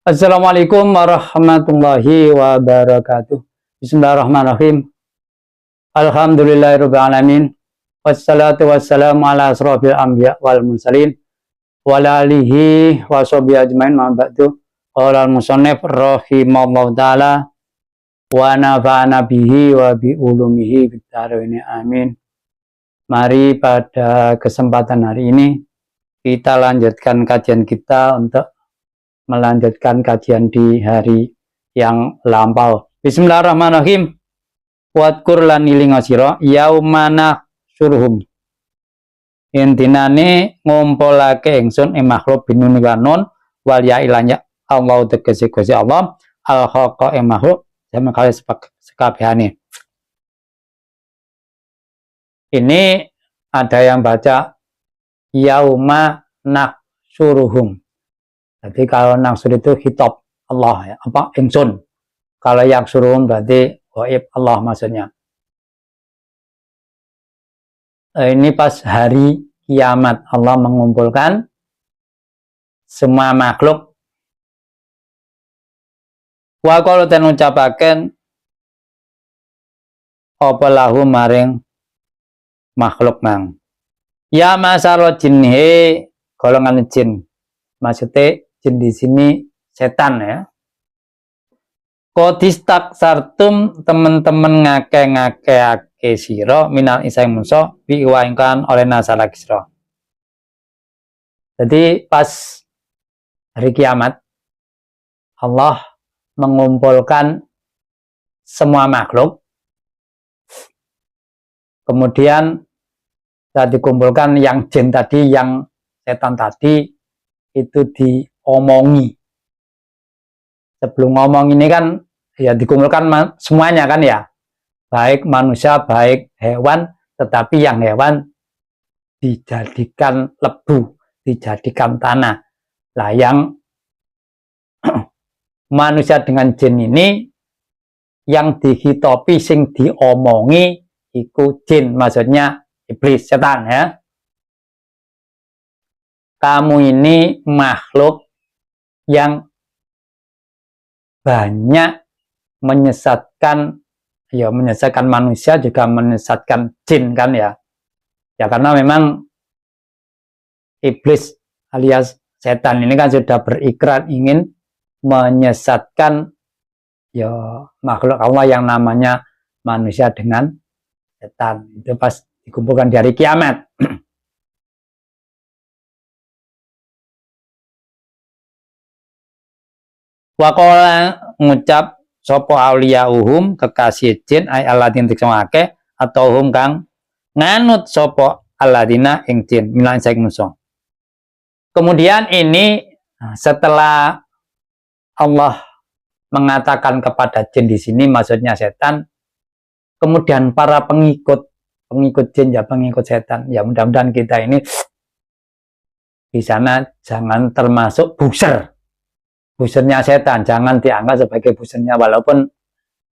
Assalamualaikum warahmatullahi wabarakatuh. Bismillahirrahmanirrahim. Alhamdulillahirabbil alamin. Wassalatu wassalamu ala asrofil anbiya wal mursalin wa ala alihi wa sahbihi ajmain ma ba'du. Qala al-musannif rahimallahu taala wa nafa'ana bihi wa bi ulumihi fid dharain amin. Mari pada kesempatan hari ini kita lanjutkan kajian kita untuk melanjutkan kajian di hari yang lampau. Bismillahirrahmanirrahim. Wadkur lan ilinga sira yaumana surhum. Intinane ngumpulake ingsun ing makhluk binun wanon wal ya ilanya Allah tegese Gusti Allah al khaqa ing makhluk sama kali sekabehane. Ini ada yang baca yauma naksuruhum. Jadi kalau naksur itu khitab Allah ya, apa ingsun. Kalau yang suruhum berarti gaib Allah maksudnya. Ini pas hari kiamat Allah mengumpulkan semua makhluk. Wa qalu ten ucapaken apa lahu maring makhluk mang. Ya masaro jinhe golongan jin. Maksudnya jin di sini setan ya. Kodistak sartum teman-teman ngake siro minal isai munso biwaingkan oleh nasalah kisro. Jadi pas hari kiamat Allah mengumpulkan semua makhluk. Kemudian saat dikumpulkan yang jin tadi, yang setan tadi itu diomongi. Sebelum ngomong ini kan ya dikumpulkan semuanya kan ya, baik manusia baik hewan, tetapi yang hewan dijadikan lebu, dijadikan tanah. Lah yang manusia dengan jin ini yang dihitopi sing diomongi iku jin, maksudnya iblis, setan ya. Kamu ini makhluk yang banyak menyesatkan, ya menyesatkan manusia juga menyesatkan jin kan ya. Ya karena memang iblis alias setan ini kan sudah berikrar ingin menyesatkan ya makhluk Allah yang namanya manusia dengan setan. Itu pas dikumpulkan di hari kiamat. Wakola ngucap sopo auliyauhum kekasih jin ay aladin tiksongake atau hum kang nganut sopo aladina ing jin milan saik musuh. Kemudian ini setelah Allah mengatakan kepada jin di sini maksudnya setan, kemudian para pengikut jin ya pengikut setan ya mudah-mudahan kita ini di sana jangan termasuk busernya setan, jangan dianggap sebagai busernya, walaupun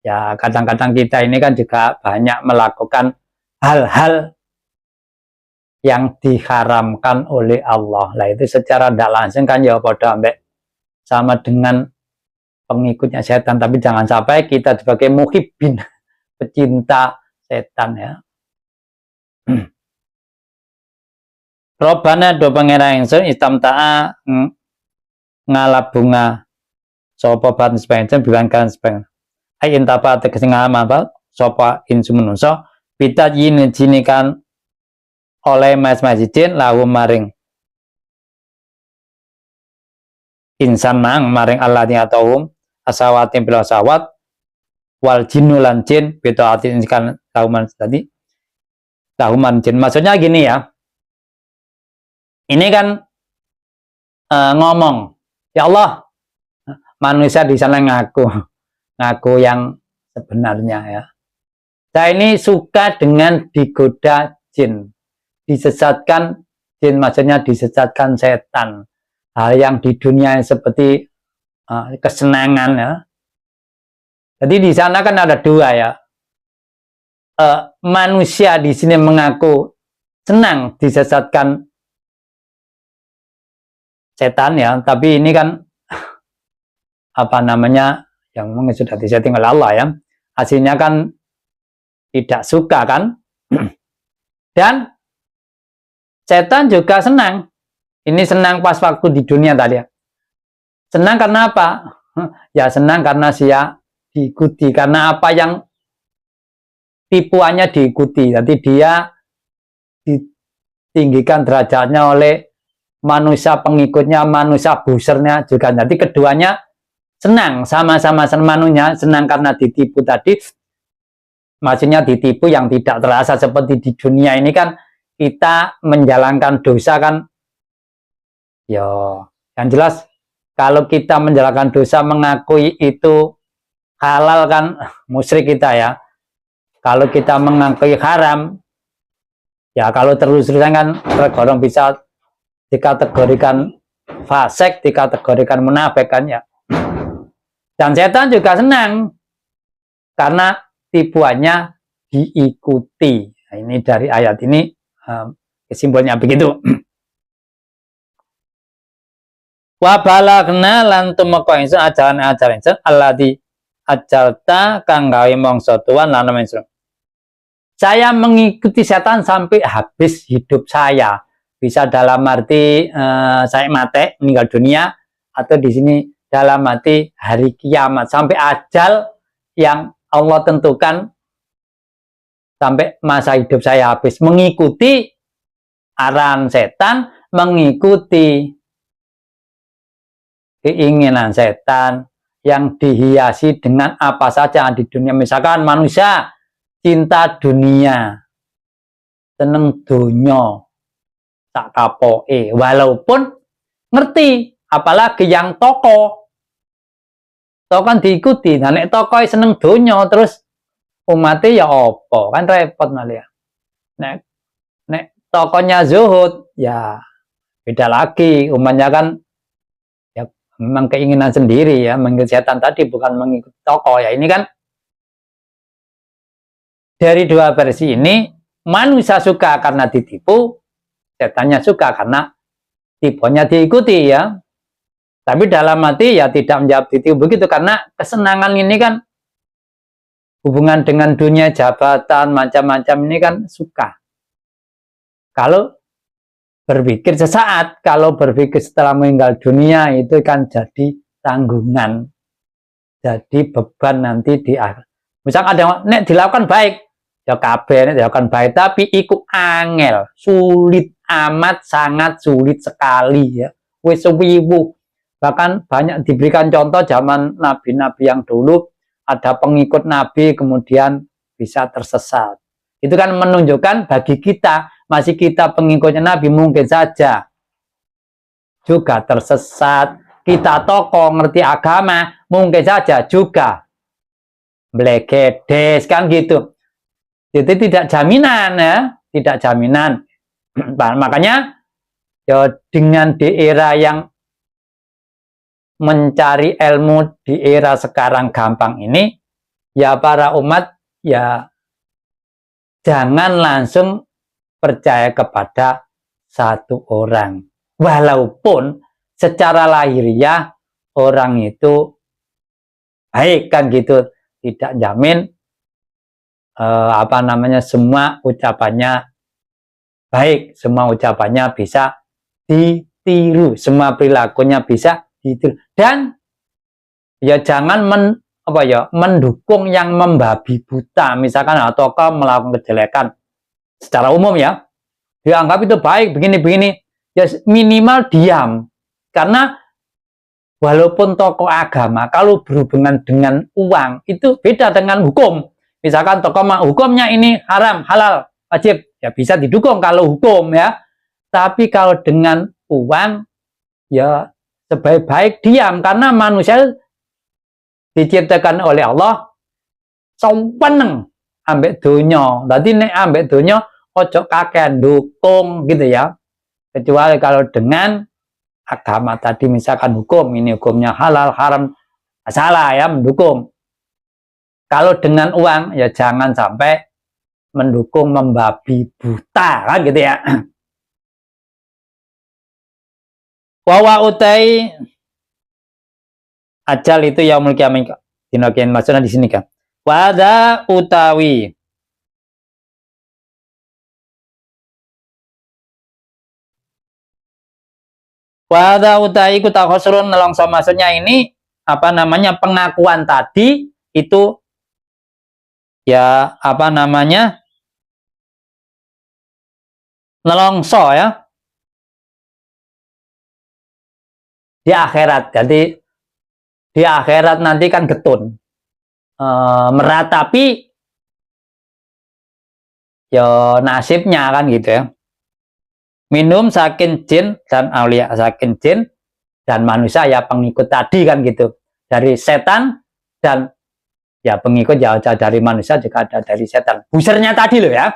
ya kadang-kadang kita ini kan juga banyak melakukan hal-hal yang diharamkan oleh Allah. Lah itu secara tidak langsung kan ya pada ambek sama dengan pengikutnya setan, tapi jangan sampai kita sebagai muhibbin, pecinta setan ya. Robana do pangeran ingsun istamta'a ngalap bunga sopo ban sepengen bilang kan sepengen ayin tapa tegesi ngamal sopo insu menungso pita jinikan oleh mas jin lahu maring insan maring Allah ni atauhum asawatin bila asawat wal jinnu lan jin pita atin kan lahuman tadi lahuman jin. Maksudnya gini ya, ini kan ngomong ya Allah, manusia di sana ngaku yang sebenarnya ya. Saya ini suka dengan digoda jin, disesatkan jin, maksudnya disesatkan setan. Hal yang di dunia seperti kesenangan ya. Jadi di sana kan ada dua ya. Manusia di sini mengaku senang disesatkan setan ya, tapi ini kan apa namanya yang mungkin sudah disetting oleh Allah ya, hasilnya kan tidak suka kan. Dan setan juga senang. Ini senang pas waktu di dunia tadi ya. Senang karena apa? Ya senang karena dia diikuti, karena apa yang tipuannya diikuti. Jadi dia ditinggikan derajatnya oleh manusia pengikutnya, manusia busernya juga. Jadi keduanya senang, sama-sama manusia senang karena ditipu tadi. Maksudnya ditipu yang tidak terasa seperti di dunia ini kan kita menjalankan dosa kan. Ya, yang jelas kalau kita menjalankan dosa mengakui itu halal kan musyrik kita ya. Kalau kita mengakui haram, ya kalau terus-terusan kan tergolong bisa dikategorikan fasik, dikategorikan munafik kan ya. Dan setan juga senang karena tipuannya diikuti. Nah, ini dari ayat ini kesimpulannya begitu. Wa balagna lan tumeka ingsun ajaran-ajaran ingsun allati ajalta kang gawe mangsa tuan lan ingsun. Saya mengikuti setan sampai habis hidup saya. Bisa dalam arti saya mati, meninggal dunia, atau di sini dalam arti hari kiamat sampai ajal yang Allah tentukan sampai masa hidup saya habis mengikuti arahan setan, mengikuti keinginan setan yang dihiasi dengan apa saja di dunia. Misalkan manusia cinta dunia, seneng dunia, tak kapoke, walaupun ngerti, apalagi yang toko kan diikuti. Nah, nek toko seneng dunia terus umatnya ya opo kan repot malah ya. Nek tokonya zuhud ya beda lagi, umatnya kan ya memang keinginan sendiri ya, mengikuti setan tadi bukan mengikuti toko ya. Ini kan dari dua versi ini manusia suka karena ditipu, setannya suka karena tipunya diikuti ya. Tapi dalam hati ya tidak menjawab ditipu begitu, karena kesenangan ini kan hubungan dengan dunia, jabatan, macam-macam ini kan suka. Kalau berpikir sesaat, kalau berpikir setelah meninggal dunia itu kan jadi tanggungan, jadi beban nanti di akhir. Misal ada yang nek dilakukan baik, ya kabeh nek dilakukan baik, tapi ikut angel, sulit amat, sangat sulit sekali ya. Wis suwiwu. Bahkan banyak diberikan contoh zaman nabi-nabi yang dulu, ada pengikut nabi kemudian bisa tersesat. Itu kan menunjukkan bagi kita, masih kita pengikutnya nabi mungkin saja juga tersesat. Kita tokoh ngerti agama mungkin saja juga blegedes kan gitu. Jadi tidak jaminan ya, tidak jaminan. Makanya ya dengan di era yang mencari ilmu di era sekarang gampang ini, ya para umat ya jangan langsung percaya kepada satu orang. Walaupun secara lahiriah orang itu baik kan gitu, tidak jamin apa namanya semua ucapannya baik, semua ucapannya bisa ditiru, semua perilakunya bisa ditiru. Dan ya jangan mendukung yang membabi buta, misalkan atau melakukan kejelekan secara umum ya, dianggap itu baik begini-begini, ya minimal diam. Karena walaupun tokoh agama kalau berhubungan dengan uang itu beda dengan hukum. Misalkan tokoh hukumnya ini haram, halal, wajib, ya bisa didukung kalau hukum ya. Tapi kalau dengan uang ya sebaik-baik diam, karena manusia diciptakan oleh Allah sompeneng ambek dunya. Dadi nek ambek dunya ojo kakean dukung gitu ya. Kecuali kalau dengan agama tadi, misalkan hukum, ini hukumnya halal, haram, salah ya mendukung. Kalau dengan uang ya jangan sampai mendukung membabi buta kan gitu ya. Wawa utai Ajal itu yaumul kiamah. Dina kiamat maksudnya di sini kan. Wada utawi Wada utai ku takhosrun nelongso, maksudnya ini apa namanya pengakuan tadi itu ya apa namanya nelongso ya di akhirat. Jadi di akhirat nanti kan getun meratapi ya nasibnya kan gitu ya. Minum sakin jin dan aulia, sakin jin dan manusia ya pengikut tadi kan gitu. Dari setan dan ya pengikut jauh-jauh dari manusia juga ada dari setan. Busernya tadi loh ya.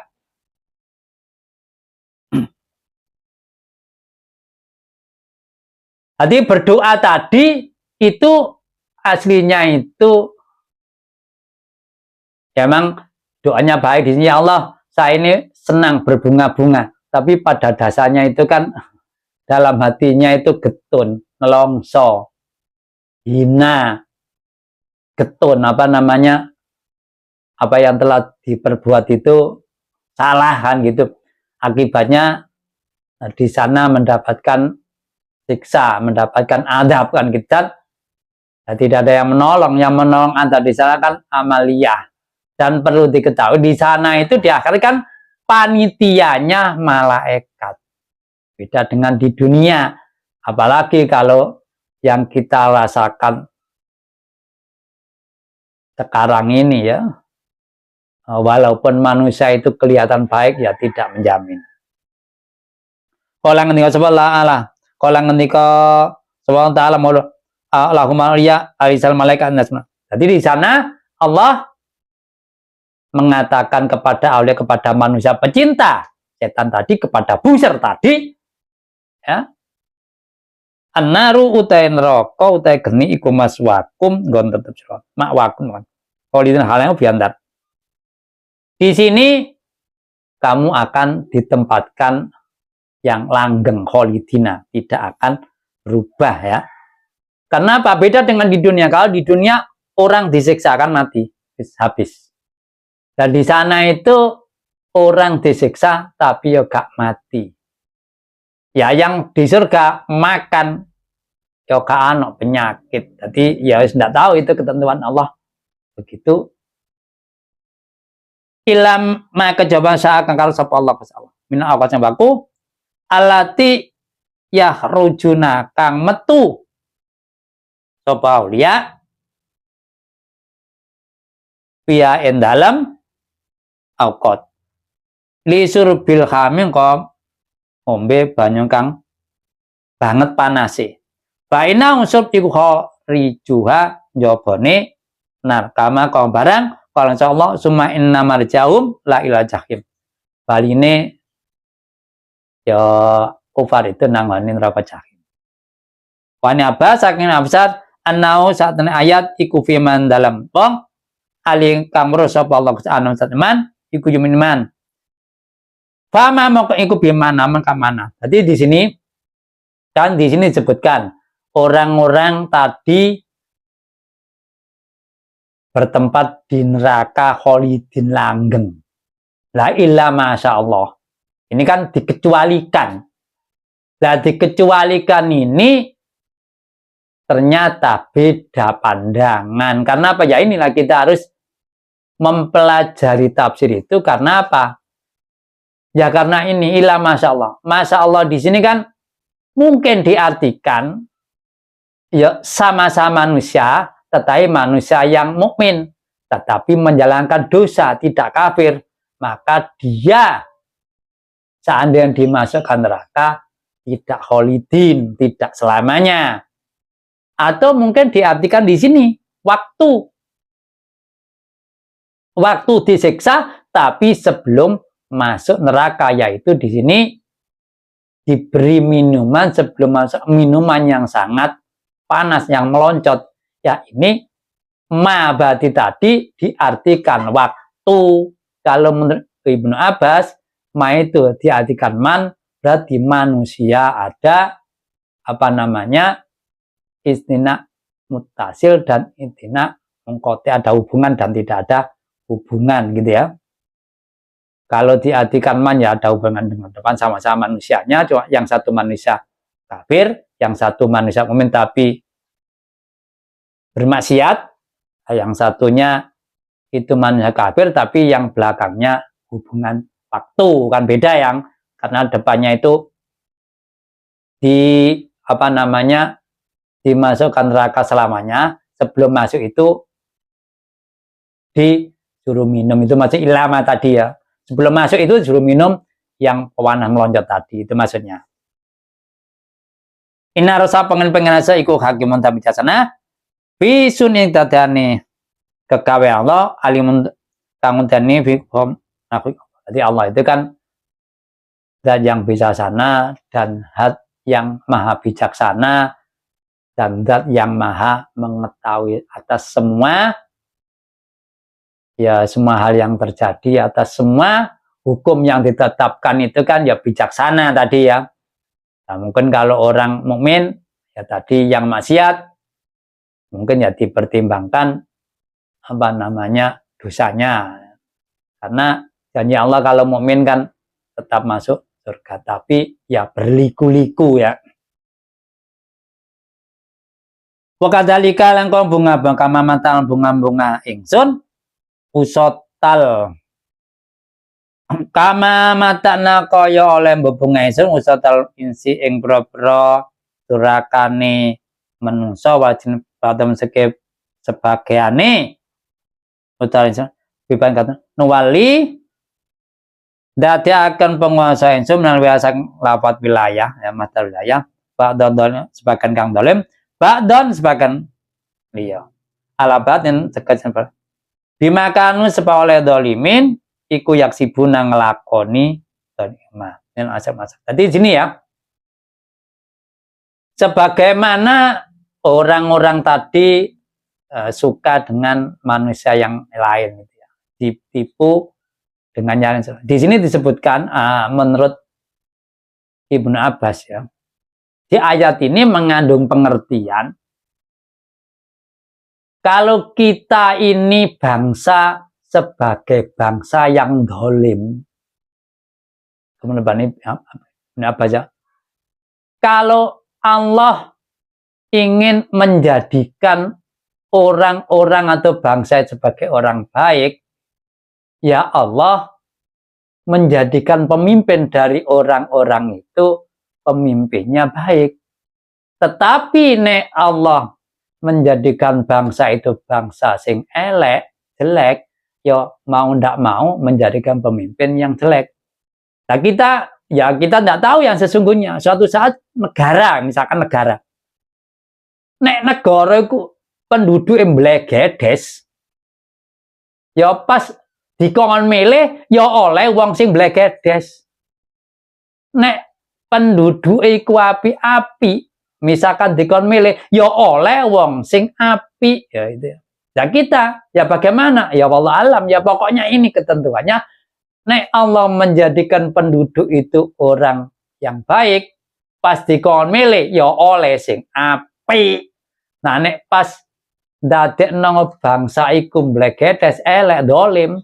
Jadi berdoa tadi itu aslinya itu ya memang doanya baik di sini, ya Allah, saya ini senang berbunga-bunga, tapi pada dasarnya itu kan dalam hatinya itu getun, nelongso, hina, getun apa namanya apa yang telah diperbuat itu salah kan gitu. Akibatnya di sana mendapatkan siksa, mendapatkan adab kan kita. Ya, tidak ada yang menolong Anda di sana kan amaliyah. Dan perlu diketahui di sana itu di akhir kan panitianya malaikat. Beda dengan di dunia. Apalagi kalau yang kita rasakan sekarang ini ya. Walaupun manusia itu kelihatan baik ya tidak menjamin. Kala ngendika sapa Allah, kala ngendika subhanahu wa ta'ala maula Allahumma ya alisal malaikat nasma. Jadi di sana Allah mengatakan kepada aulia, kepada manusia pecinta setan tadi, kepada buser tadi ya, annaru utai neraka utai geni iku maswakum nggon tetep sira makwakum kan kolidin hal yang biantar. Di sini kamu akan ditempatkan yang langgeng kholidina, tidak akan berubah ya. Karena apa? Beda dengan di dunia. Kalau di dunia orang disiksa kan mati habis. Dan di sana itu orang disiksa tapi ya gak mati. Ya yang di surga makan ya gak ano penyakit. Jadi ya tidak tahu itu ketentuan Allah. Begitu. Ilam maka coba saya akan kalau sapa Allah kesawa. Mina awat yang baku alati ya rujuna kang metu sapa aulia via en dalam aukot lisur bil khaming kom ombe banyu kang banget panase. Baina unsur iku rijuha jabone narkama kang barang kalau insyaallah summa inna marjaum la ila jahim. Baline ya kufar itu nangani neraka jahim. Wani apa saking absar annau saat ayat iku firman dalam wong aling kamro sapa Allah anu sateman iku yuminman. Fama mau iku bimana man kamana. Jadi di sini kan di sini disebutkan orang-orang tadi bertempat di neraka kholidin langgeng. La illa masya Allah. Ini kan dikecualikan. Lah dikecualikan ini ternyata beda pandangan. Karena apa? Ya inilah kita harus mempelajari tafsir itu karena apa? Ya karena ini illa masya Allah. Masya Allah di sini kan mungkin diartikan ya sama-sama manusia, tetapi manusia yang mukmin, tetapi menjalankan dosa, tidak kafir, maka dia seandainya dimasukkan neraka tidak kholidin, tidak selamanya. Atau mungkin diartikan di sini waktu disiksa, tapi sebelum masuk neraka, yaitu di sini diberi minuman sebelum masuk, minuman yang sangat panas yang melonjot. Ya ini mabati tadi diartikan waktu. Kalau menurut Ibnu Abbas ma itu diartikan man, berarti manusia ada apa namanya istina mutasil dan intina mengkote ada hubungan dan tidak ada hubungan gitu ya. Kalau diartikan man ya ada hubungan dengan depan, sama-sama manusianya, cuma yang satu manusia kafir, yang satu manusia mukmin tapi bermaksiat, yang satunya itu manusia kafir tapi yang belakangnya hubungan waktu, kan beda yang karena depannya itu dimasukkan neraka selamanya, sebelum masuk itu disuruh minum, itu masih ilama tadi ya. Sebelum masuk itu disuruh minum yang pewarna melonjak tadi, itu maksudnya. Inna rasa pengen rasa iku hakimun ta bijaksana bisun ing dadane kegawe Allah alimun kang undane fiqhum. Jadi Allah itu kan zat yang bijaksana dan zat yang maha bijaksana dan zat yang maha mengetahui atas semua ya, semua hal yang terjadi, atas semua hukum yang ditetapkan itu kan ya bijaksana tadi ya. Nah, mungkin kalau orang mukmin ya tadi yang maksiat mungkin ya dipertimbangkan dosanya. Karena janji Allah kalau mukmin kan tetap masuk surga, tapi ya berliku-liku ya. Wa kadzalika lan bunga kama matal bunga-bunga ingsun usotal kama matana kaya oleh bebunga ingsun usotal insi ing boro-boro durakane menungso wajib padam sekep sebagiane utawi ingsun biban kata nuwali dadi akan penguasa ingsun menawi asang lafat wilayah ya mata wilayah ba'don sebagian kang dolim ba'don sebagian liya alabat yang sekat bimakanu sepa oleh dolimin iku yaksibuna ngelakoni dolimah yang asap-asap. Jadi sini ya, sebagaimana orang-orang tadi suka dengan manusia yang lain gitu ya, ditipu dengan yang lain. Di sini disebutkan menurut Ibnu Abbas ya, di ayat ini mengandung pengertian kalau kita ini bangsa sebagai bangsa yang dolim, kemudian ini apa aja? Kalau Allah ingin menjadikan orang-orang atau bangsa sebagai orang baik, ya Allah menjadikan pemimpin dari orang-orang itu pemimpinnya baik. Tetapi nek Allah menjadikan bangsa itu bangsa sing elek, jelek, ya mau ndak mau menjadikan pemimpin yang jelek. Nah kita tidak tahu yang sesungguhnya. Suatu saat negara, misalkan negara, nek negara itu penduduk yang blegedes, ya pas dikon milih, ya oleh wong sing blegedes. Nek penduduk iku api-api, misalkan dikon milih ya oleh wong sing api ya itu. Ya kita ya bagaimana? Ya wallah alam ya pokoknya ini ketentuannya. Nek Allah menjadikan penduduk itu orang yang baik, pas dikon milih ya oleh sing api. Nah nek pas dadekno bangsa iku blegedes elek dolim,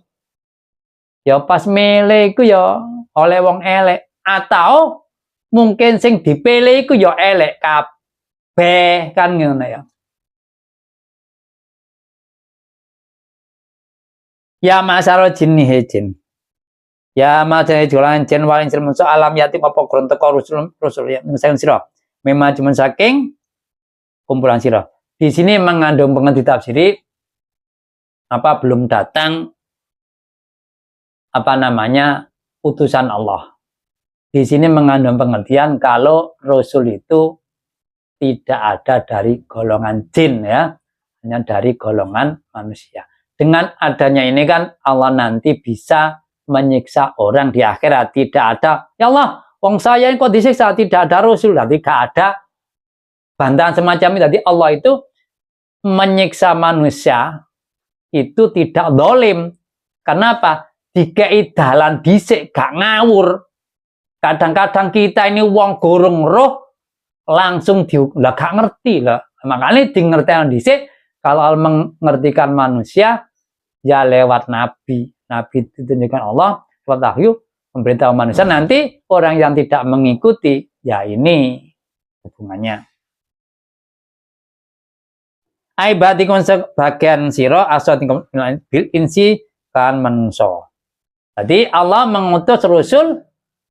ya pas milih iku ya oleh wong elek atau mungkin sing dipilih iku ya elek kabeh kan ngono ya. Ya masalah jinni hejin. Ya masalah jualan jin walin ilmu alam yatim apa kurang teko rusul ya saya sira. Memang cuma saking kumpulan sira. Di sini mengandung pengertian tafsiri belum datang utusan Allah. Di sini mengandung pengertian kalau Rasul itu tidak ada dari golongan jin ya, hanya dari golongan manusia. Dengan adanya ini kan Allah nanti bisa menyiksa orang di akhirat. Tidak ada, ya Allah, wong saya yang kok disiksa, tidak ada Rasul, tidak ada bantahan semacam itu. Jadi Allah itu menyiksa manusia itu tidak dolim. Kenapa? Dikei dalan dhisik gak ngawur. Kadang-kadang kita ini wong gorong roh langsung gak ngerti lah. Makanya di ngertian dhisik kalau mengertikan manusia ya lewat nabi. Nabi ditunjukkan Allah lewat wahyu memberitahu manusia. Nanti orang yang tidak mengikuti ya ini hubungannya. Aibatikum sebagian siro aswatingkum bil insi kan menungso. Jadi Allah mengutus Rasul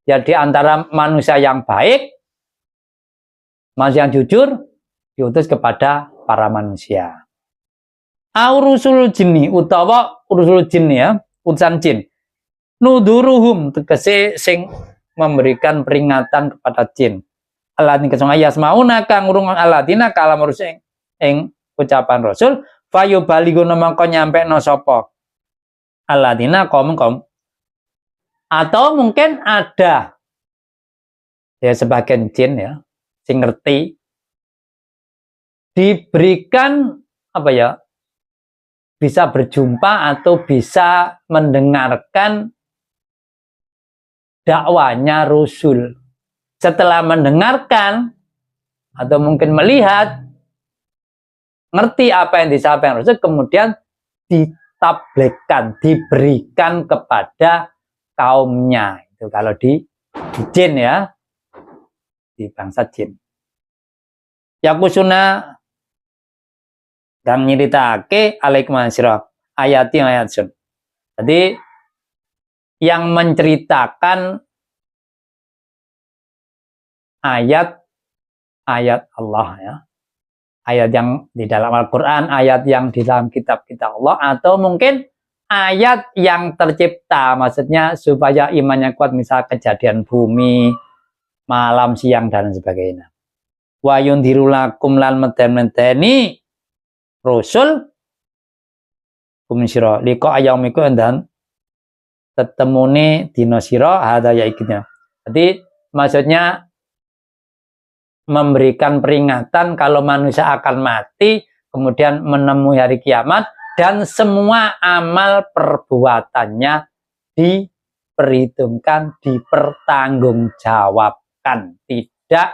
ya di antara manusia yang baik, manusia yang jujur, diutus kepada para manusia. Rusul jinni utawa rusul jin ya, utusan jin. Nuduruhum tegese sing memberikan peringatan kepada jin. Alladzina kesung yasmauna kang ngurungon alladzina kalam rusul ing ucapan Rasul fayu baliguna mangko nyampekno sapa alladzina kaum atau mungkin ada ya sebagian jin ya sing ngerti diberikan apa ya bisa berjumpa atau bisa mendengarkan dakwanya Rasul. Setelah mendengarkan atau mungkin melihat ngerti apa yang disampaikan Rasul, kemudian ditablekan, diberikan kepada kaumnya. Itu kalau di jin ya, di bangsa jin. Yakusuna dan nyeritake alaikum asira ayat sun. Jadi yang menceritakan ayat Allah ya. Ayat yang di dalam Al-Quran, ayat yang di dalam kitab-kitab Allah, atau mungkin ayat yang tercipta, maksudnya supaya imannya kuat, misal kejadian bumi, malam, siang, dan sebagainya. Wa yundhirulakum lan medeni Rasul kumsira liko ayamiku dan tetemune dina sira hada ya ikitnya. Jadi maksudnya memberikan peringatan kalau manusia akan mati, kemudian menemui hari kiamat, dan semua amal perbuatannya diperhitungkan, dipertanggungjawabkan. Tidak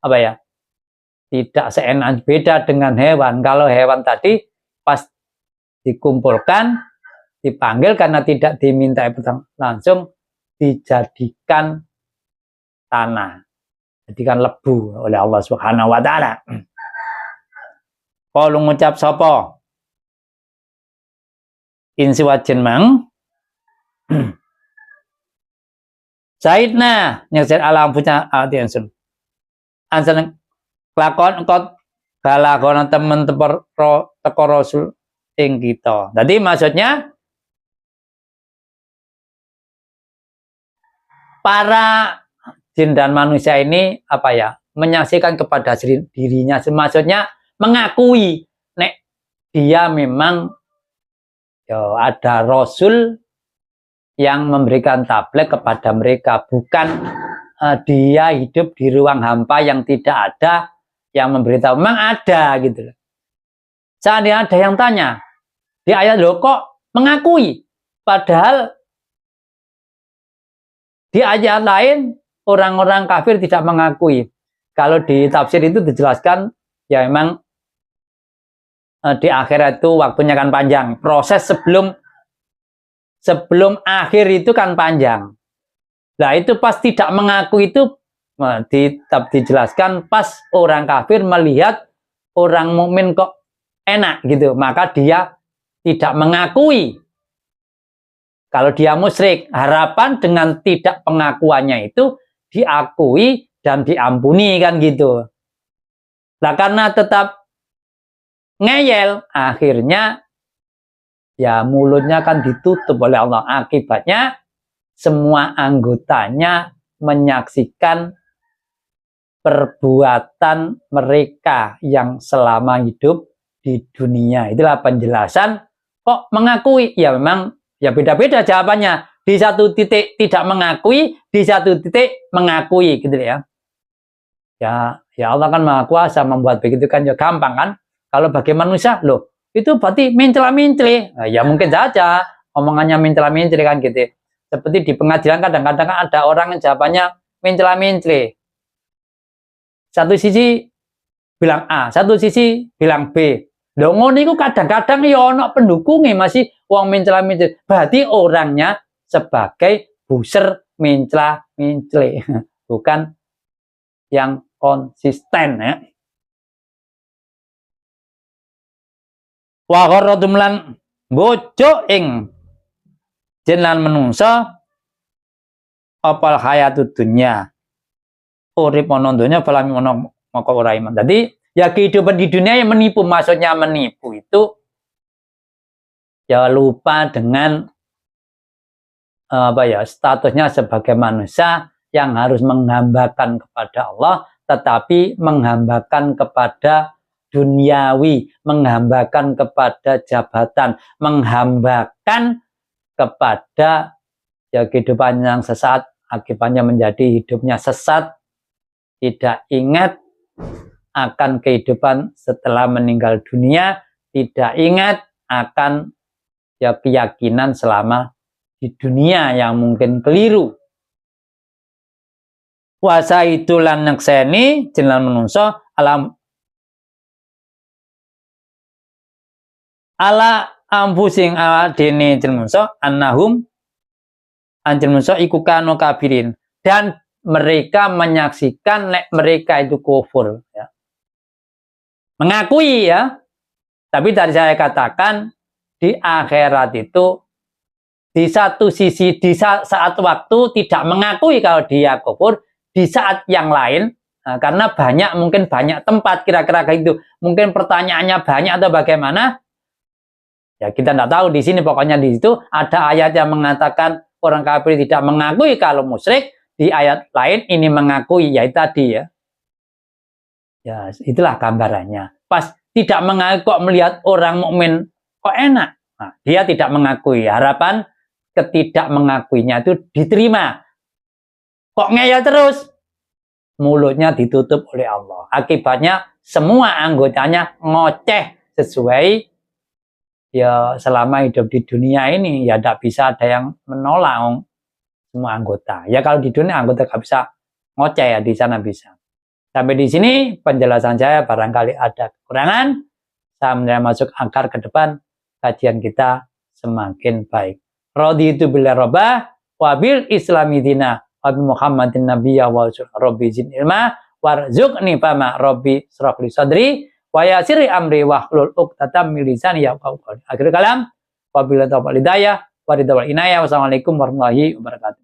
apa ya? Tidak seenak, beda dengan hewan. Kalau hewan tadi pas dikumpulkan, dipanggil karena tidak diminta langsung dijadikan tanah. Jadikan lebu oleh Allah Subhanahu wa taala. Kalau ngucap sapa insi wajin mang Saidna nyeksen alam punya atiansun. Ansan lakon engkau balagona temen teko Rasul ing kita. Jadi maksudnya para jin dan manusia ini apa ya menyaksikan kepada dirinya, maksudnya mengakui nek dia memang ya, ada Rasul yang memberikan tablet kepada mereka, bukan dia hidup di ruang hampa yang tidak ada yang memberitahu. Memang ada gitu. Seandainya ada yang tanya di ayat lo kok mengakui, padahal di ayat lain orang-orang kafir tidak mengakui. Kalau di tafsir itu dijelaskan, ya memang di akhirat itu waktunya kan panjang. Proses sebelum akhir itu kan panjang. Nah itu pas tidak mengaku itu dijelaskan pas orang kafir melihat orang mukmin kok enak gitu, maka dia tidak mengakui. Kalau dia musyrik, harapan dengan tidak pengakuannya itu diakui dan diampuni kan gitu. Nah karena tetap ngeyel, akhirnya ya mulutnya kan ditutup oleh Allah. Akibatnya semua anggotanya menyaksikan perbuatan mereka yang selama hidup di dunia. Itulah penjelasan kok mengakui. Ya memang ya beda-beda jawabannya. Di satu titik tidak mengakui, di satu titik mengakui gitu ya. Ya Allah kan Maha Kuasa, membuat begitu kan ya gampang kan. Kalau bagi manusia loh, itu berarti mencela-mencela. Nah, ya mungkin saja omongannya mencela-mencela kan gitu. Seperti di pengadilan kadang-kadang ada orang yang jawabannya mencela-mencela. Satu sisi bilang A, satu sisi bilang B. Lho ngono iku kadang-kadang ya ono pendukungnya masih wong mencela-mencela. Berarti orangnya sebagai buser mencela-mencele, bukan yang konsisten ya. Wa gharradum lan bojo ing jin lan menungsa apal hayatud dunya. Urip ana donya falam ono maka ora iman. Jadi ya kehidupan di dunia yang menipu, maksudnya menipu itu ya lupa dengan statusnya sebagai manusia yang harus menghambakan kepada Allah, tetapi menghambakan kepada duniawi, menghambakan kepada jabatan, menghambakan kepada ya kehidupan yang sesat, akibatnya menjadi hidupnya sesat, tidak ingat akan kehidupan setelah meninggal dunia, tidak ingat akan ya keyakinan selama di dunia yang mungkin keliru. Wasa itu lan nekseni jenengan menungso ala ampusing dene jenengan menungso annahum anjen menungso iku kano kafirin, dan mereka menyaksikan nek mereka itu kufur ya. Mengakui ya. Tapi tadi saya katakan di akhirat itu di satu sisi di saat waktu tidak mengakui kalau dia kufur, di saat yang lain karena mungkin banyak tempat kira-kira kayak gitu, mungkin pertanyaannya banyak atau bagaimana ya kita tidak tahu. Di sini pokoknya di situ ada ayat yang mengatakan orang kafir tidak mengakui kalau musyrik, di ayat lain ini mengakui, ya itu tadi ya. Ya itulah gambarannya. Pas tidak mengakui kok melihat orang mukmin kok enak, nah, dia tidak mengakui. Harapan ketidak mengakuinya itu diterima. Kok ngeyel terus? Mulutnya ditutup oleh Allah. Akibatnya semua anggotanya ngoceh sesuai ya selama hidup di dunia ini ya tidak bisa ada yang menolak semua anggota. Ya kalau di dunia anggota nggak bisa ngoceh ya, di sana bisa. Sampai di sini penjelasan saya, barangkali ada kekurangan. Saya masuk akar ke depan kajian kita semakin baik. Raditu billah rabbah wabil islami dina wa bi Muhammadin nabiyya wa rabbi zin ilma warzuqni fama rabbi shrah li sadri wa yassir amri wahlul 'uqdatam min lisani yafqahu qawli. Akhir kalam wabillahi taufiq hidayah wa ridha wal inayah. Wassalamualaikum warahmatullahi wabarakatuh.